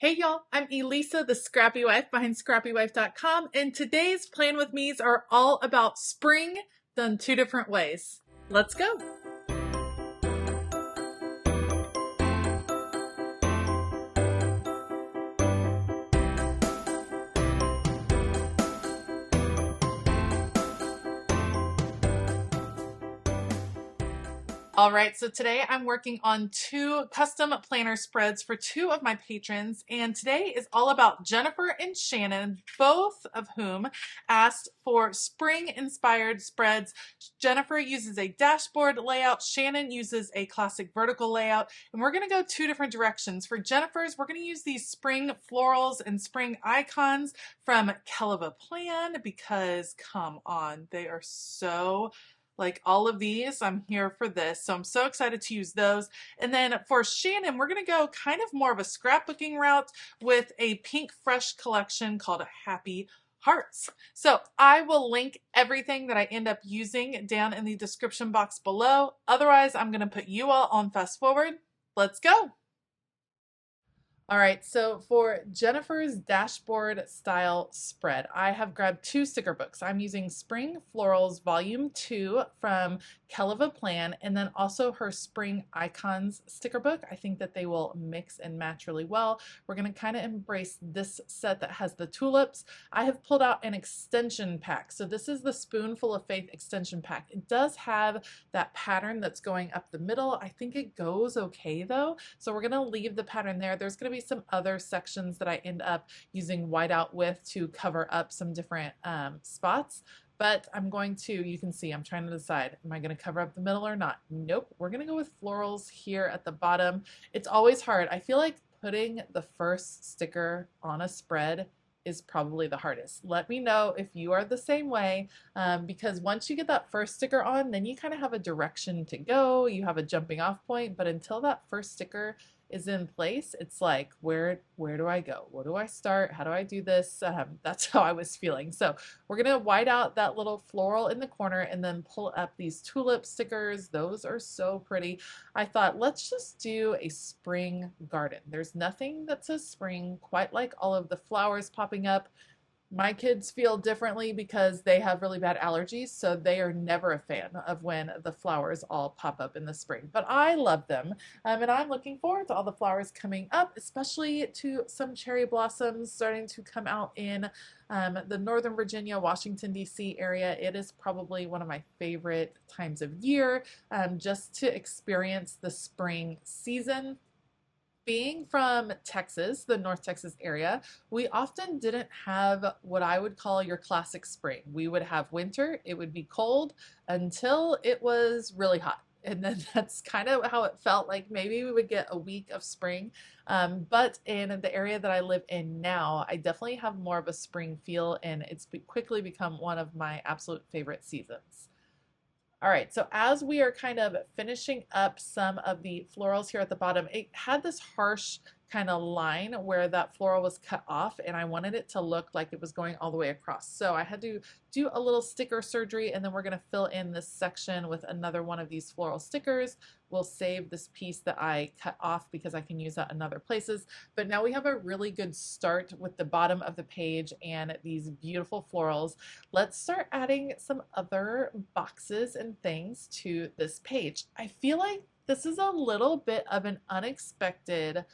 Hey y'all, I'm Elisa, the Scrappy Wife behind ScrappyWife.com, and today's Plan With Me's are all about spring done two different ways. Let's go! All right, so today I'm working on two custom planner spreads for two of my patrons, and today is all about Jennifer and Shannon, both of whom asked for spring-inspired spreads. Jennifer uses a dashboard layout, Shannon uses a classic vertical layout, and we're gonna go two different directions. For Jennifer's, we're gonna use these spring florals and spring icons from Plan because, come on, they are so like all of these. I'm here for this. So I'm so excited to use those. And then for Shannon, we're going to go kind of more of a scrapbooking route with a pink fresh collection called Happy Hearts. So I will link everything that I end up using down in the description box below. Otherwise, I'm going to put you all on fast forward. Let's go. All right, so for Jennifer's dashboard style spread, I have grabbed two sticker books. I'm using Spring Florals Volume 2 from Plan, and then also her Spring Icons sticker book. I think that they will mix and match really well. We're going to kind of embrace this set that has the tulips. I have pulled out an extension pack. So this is the Spoonful of Faith extension pack. It does have that pattern that's going up the middle. I think it goes okay though. So we're going to leave the pattern there. There's going to be some other sections that I end up using whiteout with to cover up some different spots. But I'm going to, you can see, I'm trying to decide, am I going to cover up the middle or not? Nope. We're going to go with florals here at the bottom. It's always hard. I feel like putting the first sticker on a spread is probably the hardest. Let me know if you are the same way, because once you get that first sticker on, then you kind of have a direction to go. You have a jumping off point, but until that first sticker is in place, it's like, where do I go? Where do I start? How do I do this? That's how I was feeling. So we're gonna white out that little floral in the corner and then pull up these tulip stickers. Those are so pretty. I thought, let's just do a spring garden. There's nothing that says spring quite like all of the flowers popping up. My kids feel differently because they have really bad allergies, so they are never a fan of when the flowers all pop up in the spring. But I love them, and I'm looking forward to all the flowers coming up, especially to some cherry blossoms starting to come out in the Northern Virginia, Washington, D.C. area. It is probably one of my favorite times of year, just to experience the spring season. Being from Texas, the North Texas area, we often didn't have what I would call your classic spring. We would have winter, it would be cold until it was really hot. And then that's kind of how it felt like. Maybe we would get a week of spring. But in the area that I live in now, I definitely have more of a spring feel, and it's quickly become one of my absolute favorite seasons. All right, so as we are kind of finishing up some of the florals here at the bottom, it had this harsh kind of line where that floral was cut off, and I wanted it to look like it was going all the way across. So I had to do a little sticker surgery, and then we're going to fill in this section with another one of these floral stickers. We'll save this piece that I cut off because I can use that in other places. But now we have a really good start with the bottom of the page and these beautiful florals. Let's start adding some other boxes and things to this page. I feel like this is a little bit of an unexpected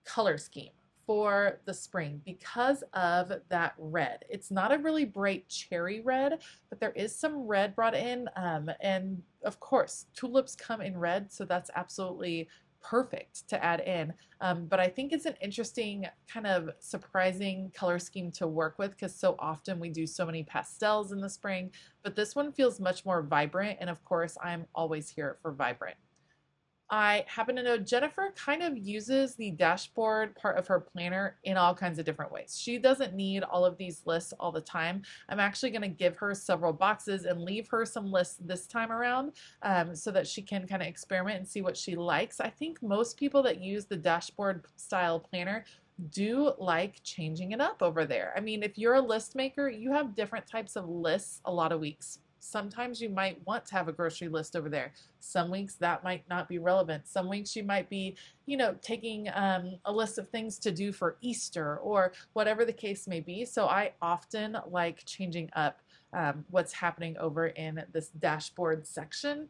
color scheme for the spring because of that red. It's not a really bright cherry red, but there is some red brought in, and of course tulips come in red, so that's absolutely perfect to add in. But I think it's an interesting kind of surprising color scheme to work with because so often we do so many pastels in the spring, but this one feels much more vibrant, and of course I'm always here for vibrant. I happen to know Jennifer kind of uses the dashboard part of her planner in all kinds of different ways. She doesn't need all of these lists all the time. I'm actually going to give her several boxes and leave her some lists this time around, so that she can kind of experiment and see what she likes. I think most people that use the dashboard style planner do like changing it up over there. I mean, if you're a list maker, you have different types of lists a lot of weeks. Sometimes you might want to have a grocery list over there. Some weeks that might not be relevant. Some weeks you might be, taking a list of things to do for Easter or whatever the case may be. So I often like changing up what's happening over in this dashboard section,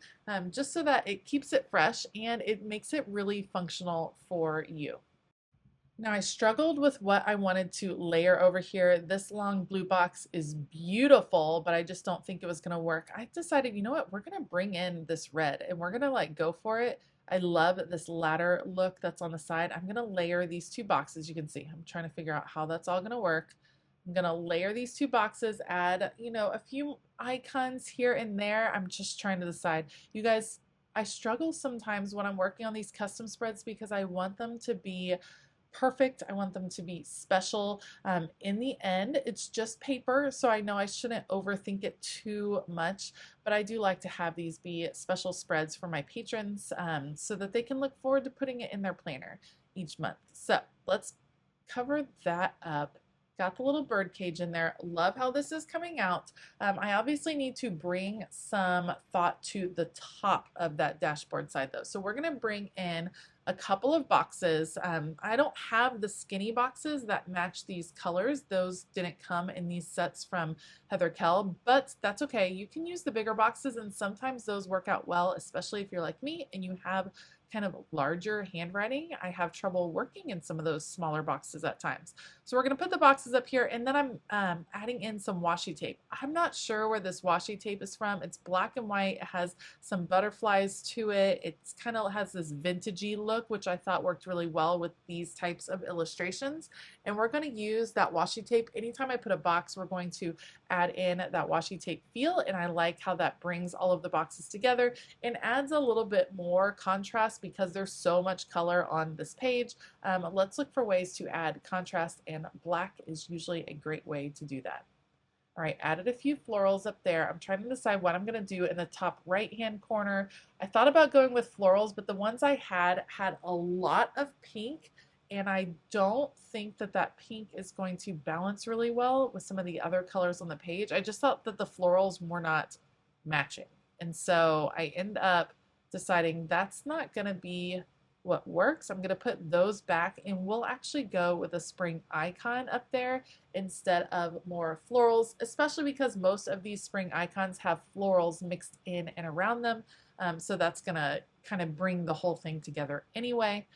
just so that it keeps it fresh and it makes it really functional for you. Now I struggled with what I wanted to layer over here. This long blue box is beautiful, but I just don't think it was gonna work. I decided, you know what, we're gonna bring in this red and we're gonna like go for it. I love this ladder look that's on the side. I'm gonna layer these two boxes. You can see, I'm trying to figure out how that's all gonna work. I'm gonna layer these two boxes, add, a few icons here and there. I'm just trying to decide. You guys, I struggle sometimes when I'm working on these custom spreads because I want them to be perfect. I want them to be special. In the end, it's just paper, so I know I shouldn't overthink it too much, but I do like to have these be special spreads for my patrons, so that they can look forward to putting it in their planner each month. So let's cover that up. Got the little bird cage in there. Love how this is coming out. I obviously need to bring some thought to the top of that dashboard side though. So we're gonna bring in a couple of boxes. I don't have the skinny boxes that match these colors. Those didn't come in these sets from Heather Kell, but that's okay. You can use the bigger boxes and sometimes those work out well, especially if you're like me and you have kind of larger handwriting. I have trouble working in some of those smaller boxes at times. So we're going to put the boxes up here and then I'm adding in some washi tape. I'm not sure where this washi tape is from. It's black and white. It has some butterflies to it. It's kind of has this vintagey look, which I thought worked really well with these types of illustrations. And we're going to use that washi tape. Anytime I put a box, we're going to add in that washi tape feel. And I like how that brings all of the boxes together and adds a little bit more contrast because there's so much color on this page. Let's look for ways to add contrast, and black is usually a great way to do that. All right, added a few florals up there. I'm trying to decide what I'm going to do in the top right-hand corner. I thought about going with florals, but the ones I had a lot of pink, and I don't think that that pink is going to balance really well with some of the other colors on the page. I just thought that the florals were not matching. And so I end up deciding that's not going to be what works. I'm going to put those back and we'll actually go with a spring icon up there instead of more florals, especially because most of these spring icons have florals mixed in and around them. So that's going to kind of bring the whole thing together anyway,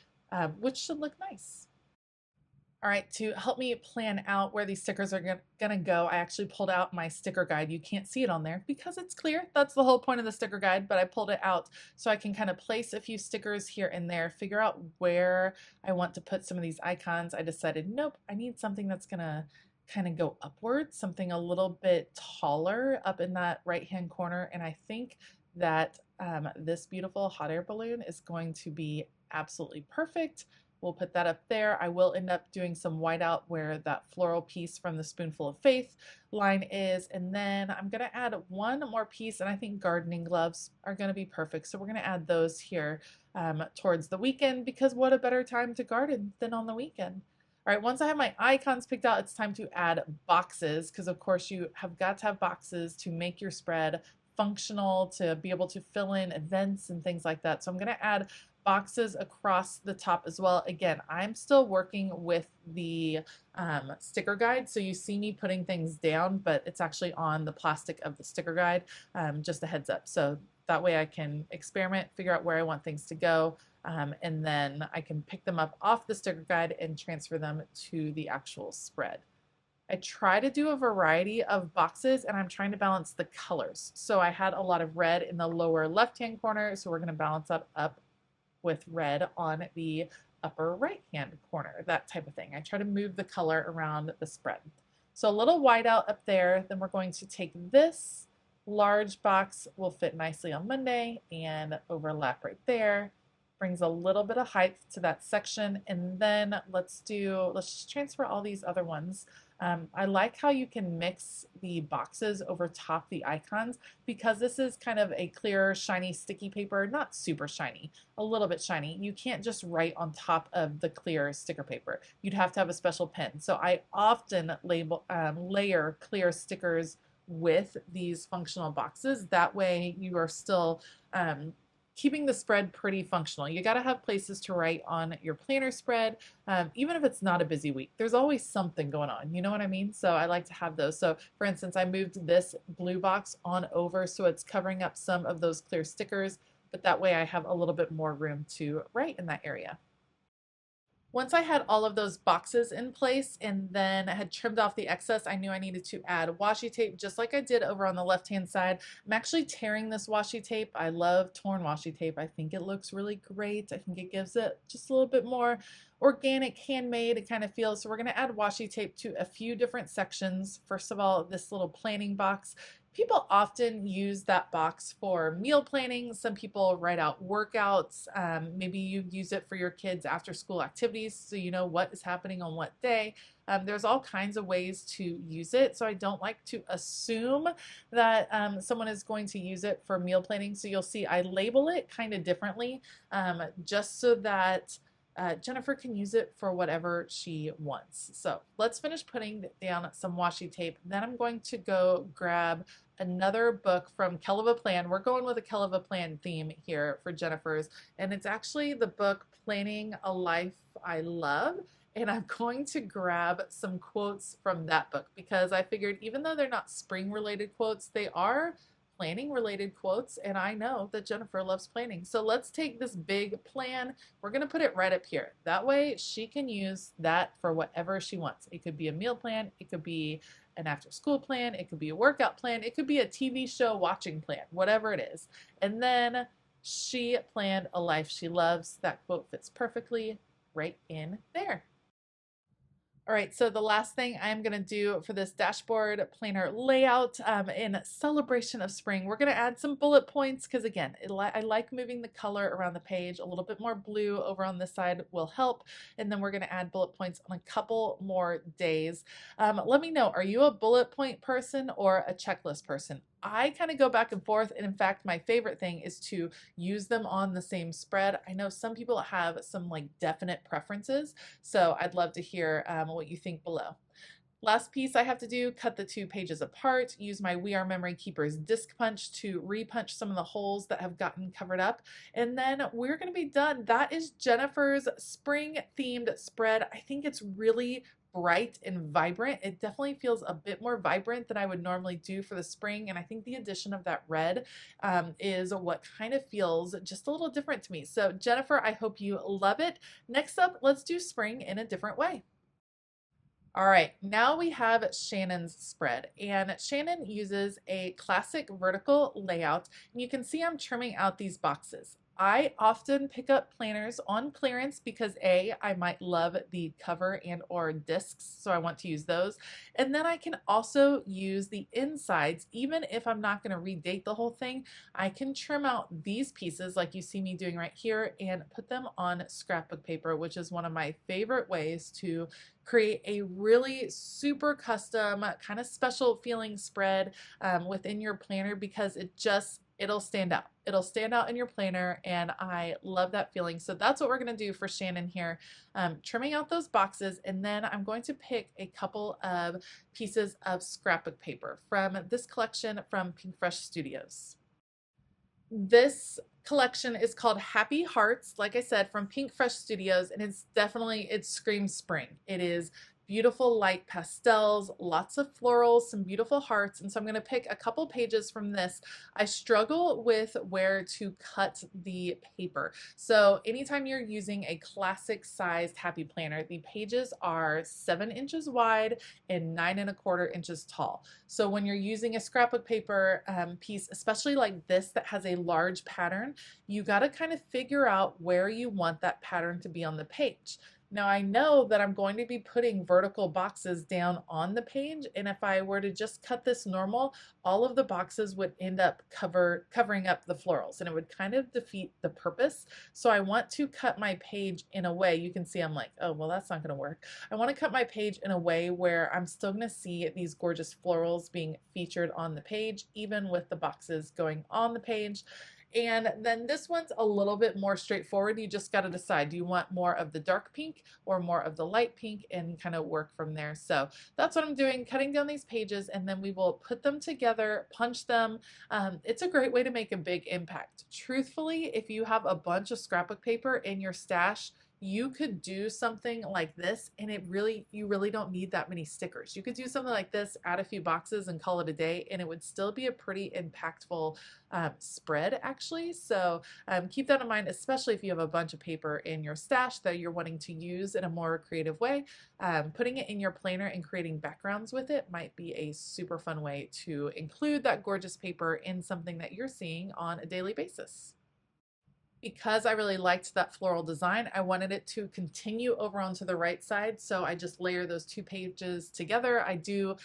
which should look nice. All right, to help me plan out where these stickers are gonna go, I actually pulled out my sticker guide. You can't see it on there because it's clear. That's the whole point of the sticker guide, but I pulled it out so I can kind of place a few stickers here and there, figure out where I want to put some of these icons. I decided, nope, I need something that's gonna kind of go upward, something a little bit taller up in that right-hand corner, and I think that this beautiful hot air balloon is going to be absolutely perfect. We'll put that up there. I will end up doing some whiteout where that floral piece from the Spoonful of Faith line is. And then I'm going to add one more piece, and I think gardening gloves are going to be perfect. So we're going to add those here towards the weekend, because what a better time to garden than on the weekend. All right, once I have my icons picked out, it's time to add boxes, because of course you have got to have boxes to make your spread functional, to be able to fill in events and things like that. So I'm going to add boxes across the top as well. Again, I'm still working with the sticker guide, so you see me putting things down, but it's actually on the plastic of the sticker guide, just a heads up. So that way I can experiment, figure out where I want things to go, and then I can pick them up off the sticker guide and transfer them to the actual spread. I try to do a variety of boxes, and I'm trying to balance the colors. So I had a lot of red in the lower left-hand corner, so we're going to balance up with red on the upper right-hand corner, that type of thing. I try to move the color around the spread. So a little whiteout up there, then we're going to take this large box, will fit nicely on Monday and overlap right there. Brings a little bit of height to that section, and then let's just transfer all these other ones. I like how you can mix the boxes over top the icons, because this is kind of a clear, shiny, sticky paper, not super shiny, a little bit shiny. You can't just write on top of the clear sticker paper. You'd have to have a special pen. So I often layer clear stickers with these functional boxes. That way you are still keeping the spread pretty functional. You got to have places to write on your planner spread, even if it's not a busy week. There's always something going on, you know what I mean? So I like to have those. So for instance, I moved this blue box on over so it's covering up some of those clear stickers, but that way I have a little bit more room to write in that area. Once I had all of those boxes in place and then I had trimmed off the excess, I knew I needed to add washi tape just like I did over on the left-hand side. I'm actually tearing this washi tape. I love torn washi tape. I think it looks really great. I think it gives it just a little bit more organic, handmade kind of feel. So we're going to add washi tape to a few different sections. First of all, this little planning box. People often use that box for meal planning. Some people write out workouts. Maybe you use it for your kids' after school activities so you know what is happening on what day. There's all kinds of ways to use it. So I don't like to assume that someone is going to use it for meal planning. So you'll see I label it kind of differently just so that Jennifer can use it for whatever she wants. So let's finish putting down some washi tape. Then I'm going to go grab another book from Kell of a Plan. We're going with a Kell of a Plan theme here for Jennifer's, and it's actually the book Planning a Life I Love. And I'm going to grab some quotes from that book because I figured even though they're not spring related quotes, they are planning related quotes, and I know that Jennifer loves planning. So let's take this big plan. We're going to put it right up here. That way she can use that for whatever she wants. It could be a meal plan, it could be an after school plan, it could be a workout plan, it could be a TV show watching plan, whatever it is. And then she planned a life she loves. That quote fits perfectly right in there. All right, so the last thing I'm going to do for this dashboard planner layout in celebration of spring, we're going to add some bullet points because again, I like moving the color around the page. A little bit more blue over on this side will help. And then we're going to add bullet points on a couple more days. Let me know, are you a bullet point person or a checklist person? I kind of go back and forth, and in fact my favorite thing is to use them on the same spread. I know some people have some like definite preferences, so I'd love to hear what you think below. Last piece I have to do, cut the 2 pages apart, use my We Are Memory Keepers disc punch to repunch some of the holes that have gotten covered up, and then we're going to be done. That is Jennifer's spring themed spread. I think it's really bright and vibrant. It definitely feels a bit more vibrant than I would normally do for the spring, and I think the addition of that red is what kind of feels just a little different to me. So Jennifer, I hope you love it. Next up, let's do spring in a different way. All right, now we have Shannon's spread, and Shannon uses a classic vertical layout, and you can see I'm trimming out these boxes. I often pick up planners on clearance because A, I might love the cover and or discs, so I want to use those. And then I can also use the insides, even if I'm not going to redate the whole thing, I can trim out these pieces like you see me doing right here and put them on scrapbook paper, which is one of my favorite ways to create a really super custom kind of special feeling spread within your planner because it'll stand out. It'll stand out in your planner, and I love that feeling. So that's what we're going to do for Shannon here, trimming out those boxes, and then I'm going to pick a couple of pieces of scrapbook paper from this collection from Pink Fresh Studios. This collection is called Happy Hearts, like I said, from Pink Fresh Studios, and it screams spring. It is beautiful light pastels, lots of florals, some beautiful hearts, and so I'm going to pick a couple pages from this. I struggle with where to cut the paper. So anytime you're using a classic sized happy planner, the pages are 7 inches wide and 9¼ inches tall. So when you're using a scrapbook paper piece, especially like this that has a large pattern, you got to kind of figure out where you want that pattern to be on the page. Now I know that I'm going to be putting vertical boxes down on the page, and if I were to just cut this normal, all of the boxes would end up covering up the florals, and it would kind of defeat the purpose. So I want to cut my page in a way, you can see I'm like, oh, well, that's not going to work. I want to cut my page in a way where I'm still going to see these gorgeous florals being featured on the page, even with the boxes going on the page. And then this one's a little bit more straightforward. You just got to decide, do you want more of the dark pink or more of the light pink, and kind of work from there. So that's what I'm doing, cutting down these pages, and then we will put them together, punch them. It's a great way to make a big impact. Truthfully, if you have a bunch of scrapbook paper in your stash, you could do something like this, and you really don't need that many stickers. You could do something like this, add a few boxes and call it a day, and it would still be a pretty impactful spread actually. So keep that in mind, especially if you have a bunch of paper in your stash that you're wanting to use in a more creative way. Putting it in your planner and creating backgrounds with it might be a super fun way to include that gorgeous paper in something that you're seeing on a daily basis. Because I really liked that floral design, I wanted it to continue over onto the right side, so I just layer those two pages together. I do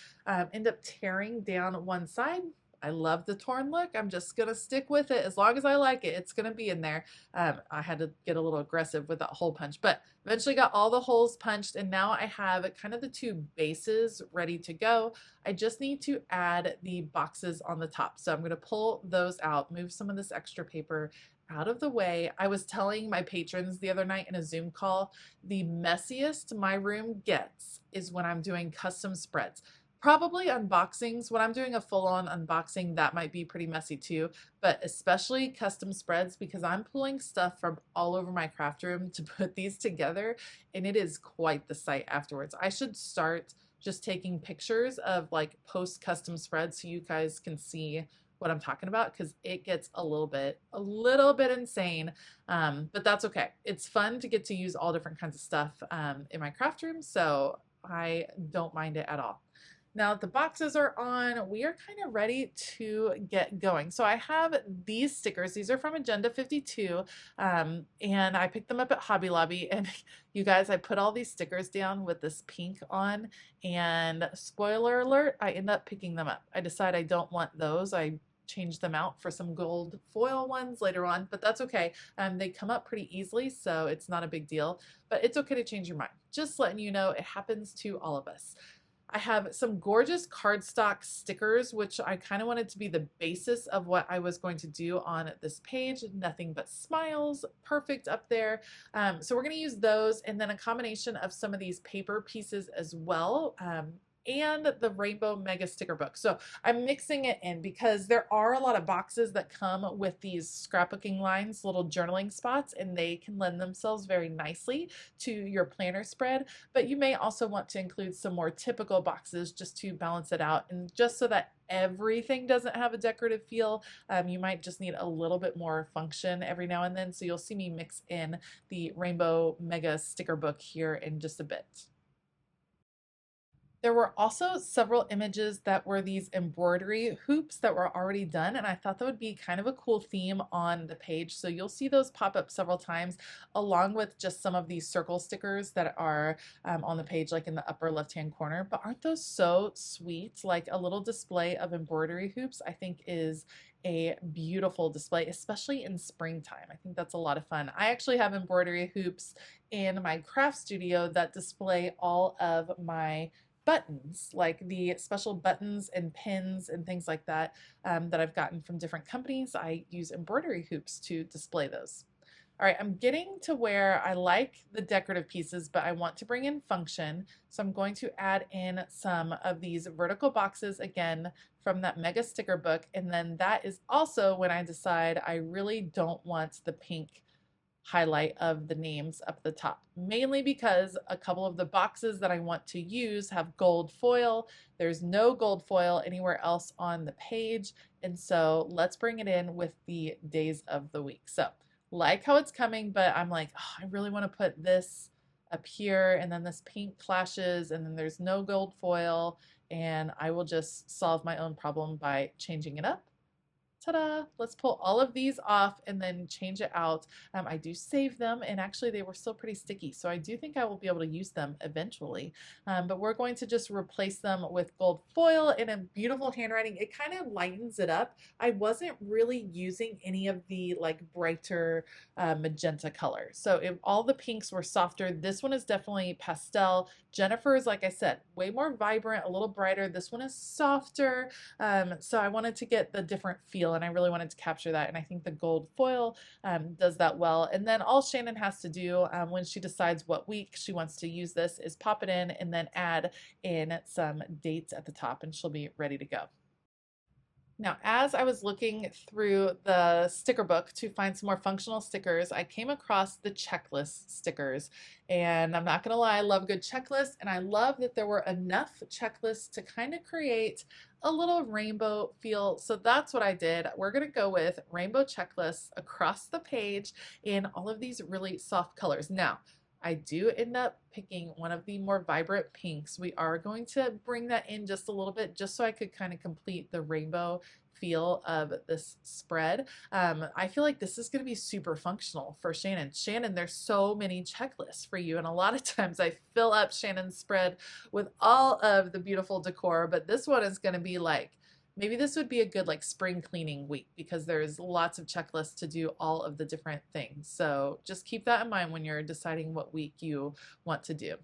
end up tearing down one side. I love the torn look. I'm just gonna stick with it as long as I like it. It's gonna be in there. I had to get a little aggressive with that hole punch, but eventually got all the holes punched, and now I have kind of the two bases ready to go. I just need to add the boxes on the top. So I'm gonna pull those out, move some of this extra paper out of the way. I was telling my patrons the other night in a Zoom call, the messiest my room gets is when I'm doing custom spreads. Probably unboxings. When I'm doing a full-on unboxing, that might be pretty messy too, but especially custom spreads, because I'm pulling stuff from all over my craft room to put these together, and it is quite the sight afterwards. I should start just taking pictures of like post custom spreads so you guys can see what I'm talking about, because it gets a little bit insane, but that's okay. It's fun to get to use all different kinds of stuff in my craft room, so I don't mind it at all. Now the boxes are on, we are kind of ready to get going. So I have these stickers. These are from Agenda 52, and I picked them up at Hobby Lobby. And you guys, I put all these stickers down with this pink on, and spoiler alert, I end up picking them up. I decide I don't want those. I change them out for some gold foil ones later on, but that's okay. They come up pretty easily, so it's not a big deal, but it's okay to change your mind. Just letting you know, it happens to all of us. I have some gorgeous cardstock stickers, which I kind of wanted to be the basis of what I was going to do on this page. Nothing but smiles, perfect up there. So we're going to use those, and then a combination of some of these paper pieces as well. And the Rainbow Mega Sticker Book. So I'm mixing it in because there are a lot of boxes that come with these scrapbooking lines, little journaling spots, and they can lend themselves very nicely to your planner spread. But you may also want to include some more typical boxes just to balance it out, and just so that everything doesn't have a decorative feel. You might just need a little bit more function every now and then. So you'll see me mix in the Rainbow Mega Sticker Book here in just a bit. There were also several images that were these embroidery hoops that were already done, and I thought that would be kind of a cool theme on the page. So you'll see those pop up several times, along with just some of these circle stickers that are on the page, like in the upper left-hand corner. But aren't those so sweet? Like a little display of embroidery hoops, I think is a beautiful display, especially in springtime. I think that's a lot of fun. I actually have embroidery hoops in my craft studio that display all of my buttons, like the special buttons and pins and things like that that I've gotten from different companies. I use embroidery hoops to display those. All right, I'm getting to where I like the decorative pieces, but I want to bring in function. So I'm going to add in some of these vertical boxes again from that Mega Sticker Book. And then that is also when I decide I really don't want the pink highlight of the names up the top, mainly because a couple of the boxes that I want to use have gold foil. There's no gold foil anywhere else on the page, and so let's bring it in with the days of the week. So like how it's coming, but I'm like, oh, I really want to put this up here, and then this pink clashes, and then there's no gold foil, and I will just solve my own problem by changing it up. Ta-da! Let's pull all of these off and then change it out. I do save them, and actually they were still pretty sticky, so I do think I will be able to use them eventually. But we're going to just replace them with gold foil in a beautiful handwriting. It kind of lightens it up. I wasn't really using any of the like brighter magenta colors. So if all the pinks were softer, this one is definitely pastel. Jennifer's, like I said, way more vibrant, a little brighter. This one is softer. So I wanted to get the different feel foil, and I really wanted to capture that, and I think the gold foil does that well. And then all Shannon has to do when she decides what week she wants to use this is pop it in and then add in some dates at the top, and she'll be ready to go. Now, as I was looking through the sticker book to find some more functional stickers, I came across the checklist stickers. And I'm not going to lie, I love good checklists, and I love that there were enough checklists to kind of create a little rainbow feel. So that's what I did. We're going to go with rainbow checklists across the page in all of these really soft colors. Now, I do end up picking one of the more vibrant pinks. We are going to bring that in just a little bit just so I could kind of complete the rainbow feel of this spread. I feel like this is going to be super functional for Shannon. Shannon, there's so many checklists for you, and a lot of times I fill up Shannon's spread with all of the beautiful decor, but this one is going to be like, maybe this would be a good like spring cleaning week because there's lots of checklists to do all of the different things. So just keep that in mind when you're deciding what week you want to do.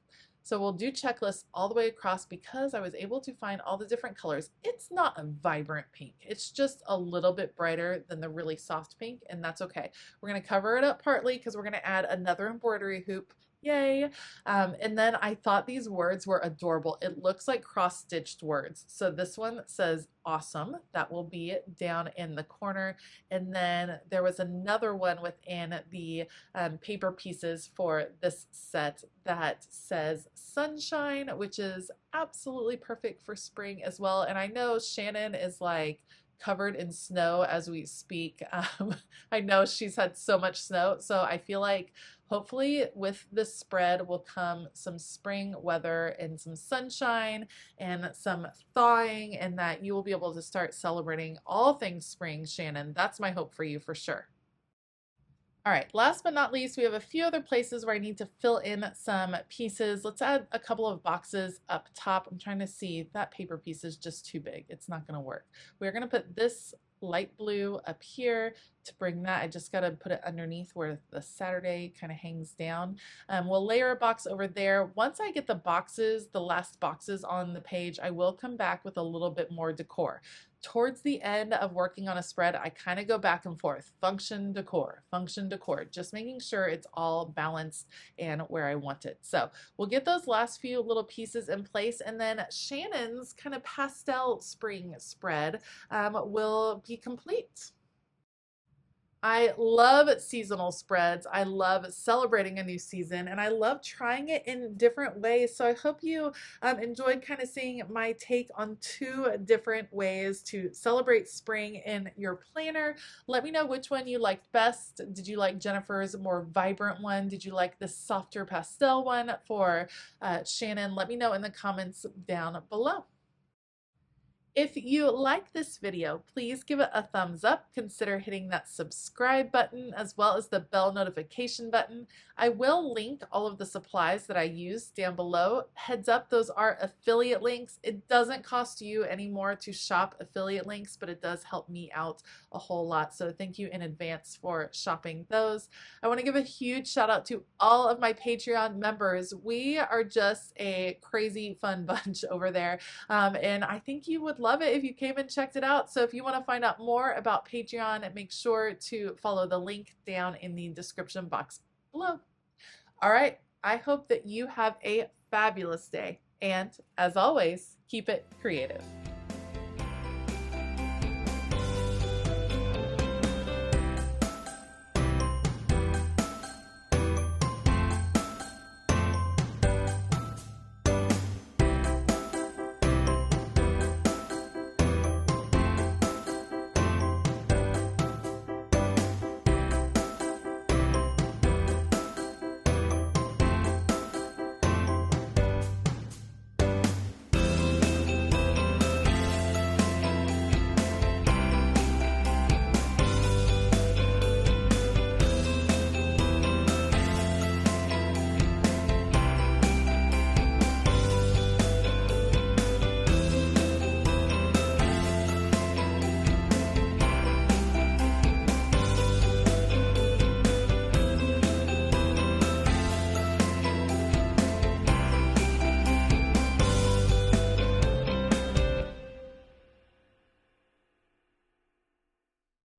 So we'll do checklists all the way across because I was able to find all the different colors. It's not a vibrant pink. It's just a little bit brighter than the really soft pink, and that's okay. We're going to cover it up partly because we're going to add another embroidery hoop. Yay. And then I thought these words were adorable. It looks like cross-stitched words. So this one says awesome. That will be down in the corner. And then there was another one within the paper pieces for this set that says sunshine, which is absolutely perfect for spring as well. And I know Shannon is like covered in snow as we speak. I know she's had so much snow, so I feel like hopefully with this spread will come some spring weather and some sunshine and some thawing, and that you will be able to start celebrating all things spring, Shannon. That's my hope for you for sure. All right, last but not least, we have a few other places where I need to fill in some pieces. Let's add a couple of boxes up top. I'm trying to see, that paper piece is just too big. It's not gonna work. We're gonna put this light blue up here to bring that. I just gotta put it underneath where the Saturday kind of hangs down. We'll layer a box over there. Once I get the boxes, the last boxes on the page, I will come back with a little bit more decor. Towards the end of working on a spread, I kind of go back and forth, function, decor, just making sure it's all balanced and where I want it. So we'll get those last few little pieces in place, and then Shannon's kind of pastel spring spread will be complete. I love seasonal spreads. I love celebrating a new season, and I love trying it in different ways. So I hope you enjoyed kind of seeing my take on two different ways to celebrate spring in your planner. Let me know which one you liked best. Did you like Jennifer's more vibrant one? Did you like the softer pastel one for Shannon? Let me know in the comments down below. If you like this video, please give it a thumbs up. Consider hitting that subscribe button as well as the bell notification button. I will link all of the supplies that I use down below. Heads up, those are affiliate links. It doesn't cost you any more to shop affiliate links, but it does help me out a whole lot. So thank you in advance for shopping those. I want to give a huge shout out to all of my Patreon members. We are just a crazy fun bunch over there. And I think you would love it if you came and checked it out. So if you want to find out more about Patreon, make sure to follow the link down in the description box below. All right, I hope that you have a fabulous day. And as always, keep it creative.